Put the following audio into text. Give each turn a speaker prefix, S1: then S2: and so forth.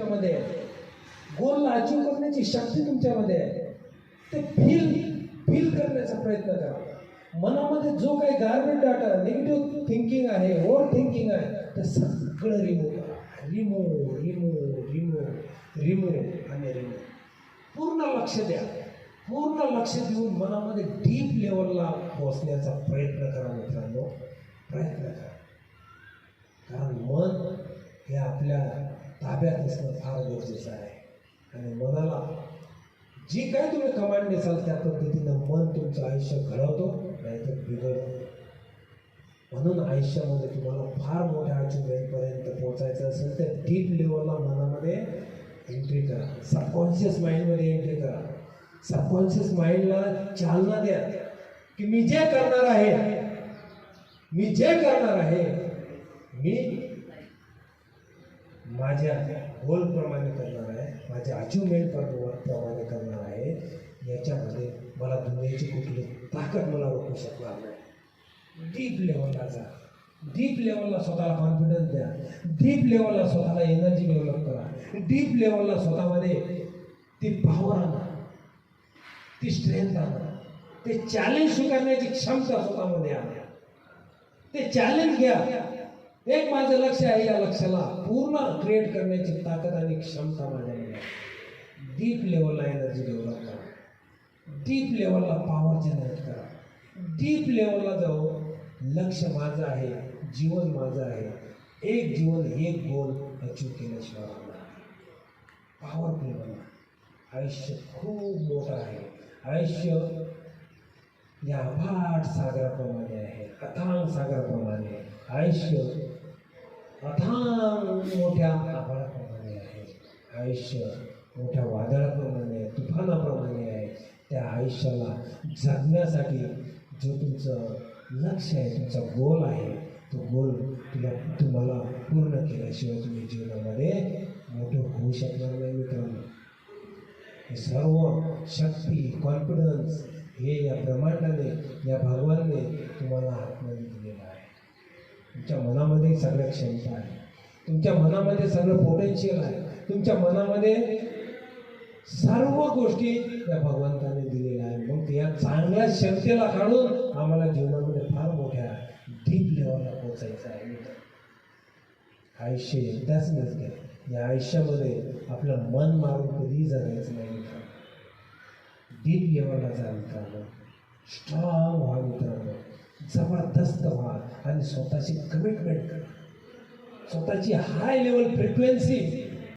S1: मध्ये goal achieve करण्याची शक्ती तुमच्यामध्ये आहे. ते फील करण्याचा प्रयत्न करा. मनामध्ये जो काही गार्बेज डाटा, निगेटिव्ह थिंकिंग आहे, ओव्हर थिंकिंग आहे, ते सगळं रिमूव्ह करा. रिमूव्ह रिमूव्ह रिमूव्ह रिमूव्ह आणि रिमूव्ह. पूर्ण लक्ष द्या. पूर्ण लक्ष देऊन मनामध्ये डीप लेवलला पोहोचण्याचा प्रयत्न करा मित्रांनो. प्रयत्न करा. कारण मन हे आपल्या ताब्यात असणं फार गरजेचं आहे. आणि मनाला जी काही तुम्ही कमांड देसाल त्या पद्धतीनं मन तुमचं आयुष्य घडवतो, नाहीतर बिघडतो. म्हणून आयुष्यामध्ये तुम्हाला फार मोठ्या अचिव्हमेंटपर्यंत पोहोचायचं असेल तर डीप लेवलला मनामध्ये एंट्री करा. सबकॉन्शियस माइंडमध्ये एंट्री करा. सबकॉन्शियस माइंडला चालना द्या की मी जे करणार आहे, मी माझ्या गोलप्रमाणे करणार आहे, माझ्या अचिव्हमेंट प्रमाणे करणार आहे. याच्यामध्ये मला दुनियेची कुठली ताकद मला रोखू शकणार नाही. डीप लेवलला जा. डीप लेवलला स्वतःला कॉन्फिडन्स द्या. डीप लेवलला स्वतःला एनर्जी डेव्हलप करा. डीप लेवलला स्वतःमध्ये ती पॉवर आणा, ती स्ट्रेंथ आणा, ते चॅलेंज स्वीकारण्याची क्षमता स्वतःमध्ये आणा. ते चॅलेंज घ्या. एक माझं लक्ष आहे, या लक्ष्याला पूर्ण क्रिएट करण्याची ताकद आणि क्षमता माझ्यामध्ये आहे. डीप लेवलला एनर्जी डेव्हलप करा. डीप लेवलला पॉवर जनरेट करा. डीप लेवलला जाऊन लक्ष माझं आहे, जीवन माझं आहे, एक जीवन एक गोल अचीव केल्याशिवाय होणार नाही. पॉवरफुल बना. आयुष्य खूप मोठं आहे. आयुष्य या अफाट सागराप्रमाणे आहे, अथांग सागराप्रमाणे. आयुष्य अथांग मोठ्या आभाळाप्रमाणे आहे. आयुष्य मोठ्या वादळाप्रमाणे, तुफानाप्रमाणे आहे. त्या आयुष्याला जगण्यासाठी जो तुमचं लक्ष आहे, तुमचा गोल आहे, तो गोल तुम्हाला पूर्ण केल्याशिवाय तुम्ही जीवनामध्ये मोठं होऊ शकणार नाही मित्रांनो. हे सर्व शक्ती, कॉन्फिडन्स हे या ब्रह्मांडाने, या भगवानने तुम्हाला आतमध्ये दिलेलं आहे. तुमच्या मनामध्ये सगळ्या क्षमता आहे. तुमच्या मनामध्ये सगळं पोटेन्शियल आहे. तुमच्या मनामध्ये सर्व गोष्टी या भगवंताने दिलेल्या आहे. मग या चांगल्या क्षमतेला काढून आम्हाला जीवनामध्ये फार मोठ्या डीप लेवलला पोहोचायचं आहे. आयुष्य एकदाच मिळते. या आयुष्यामध्ये आपलं मन मारून कधीही जगायचं नाही मित्रांनो. डीप लेवलला जा मित्रांनो. स्ट्रॉंग व्हा मित्रांनो. जबरदस्त व्हा आणि स्वतःची कमिटमेंट करा. स्वतःची हाय लेवल फ्रिक्वेन्सी